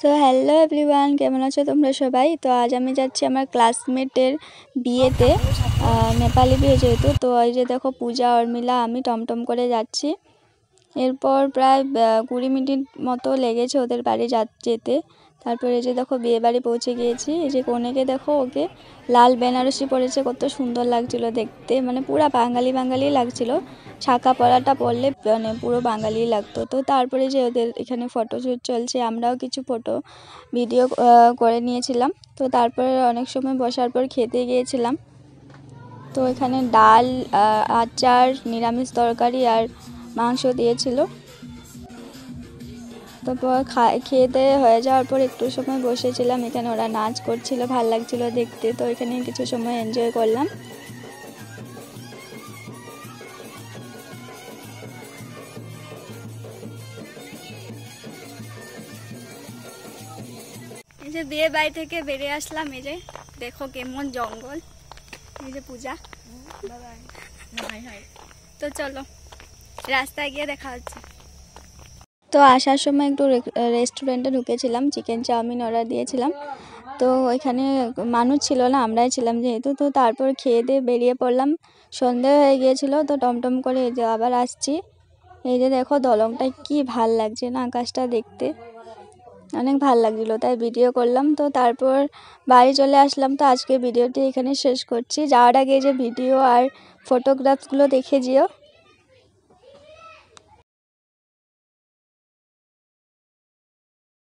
So hello everyone, কেমন আছো তোমরা সবাই? তো আজ আমি যাচ্ছি আমার ক্লাসমেটের বিয়েতে, নেপালি বিয়ে যেহেতু। তো এই যে দেখো, পূজা, অর্মিলা, আমি টমটম করে যাচ্ছি। এরপর প্রায় 20 মিনিট মতো লেগেছে ওদের বাড়ি যেতে। তারপরে এই যে দেখো, বিয়ে বাড়ি পৌঁছে গিয়েছি। এই যে কনেকে দেখো, ওকে লাল বেনারসি পরেছে, কত সুন্দর লাগছিল দেখতে, মানে পুরা বাঙালি বাঙালি লাগছিল। শাঁখা পরাটা পরলে মানে পুরো বাঙালি লাগতো। তো তারপরে যে ওদের এখানে ফটোশ্যুট চলছে, আমরাও কিছু ফটো ভিডিও করে নিয়েছিলাম। তো তারপরে অনেক সময় বসার পর খেতে গিয়েছিলাম। তো এখানে ডাল, আচার, নিরামিষ তরকারি আর মাংস দিয়েছিল। তারপর খেতে হয়ে যাওয়ার পর একটু সময় বসেছিলাম। এখানে ওরা নাচ করছিল, ভাল লাগছিল দেখতে। তো এখানে কিছু সময় এনজয় করলাম। এই যে বিয়ে বাড়ি থেকে বেরিয়ে আসলাম। এই যে দেখো কেমন জঙ্গল। এই যে পূজা, তো চলো রাস্তায় গিয়ে দেখা হচ্ছে। তো আসার সময় একটু রেস্টুরেন্টে ঢুকেছিলাম, চিকেন চাউমিন অর্ডার দিয়েছিলাম। তো ওইখানে মানুষ ছিল না, আমরাই ছিলাম যেহেতু। তো তারপর খেয়ে দিয়ে বেরিয়ে পড়লাম। সন্ধে হয়ে গিয়েছিল, তো টমটম করে এই যে আবার আসছি। এই যে দেখো, দলংটা কি ভাল লাগছে না, আকাশটা দেখতে অনেক ভাল লাগছিলো, তাই ভিডিও করলাম। তো তারপর বাড়ি চলে আসলাম। তো আজকে ভিডিওটি এখানে শেষ করছি। যাওয়ার আগে যে ভিডিও আর ফটোগ্রাফসগুলো দেখে যেও।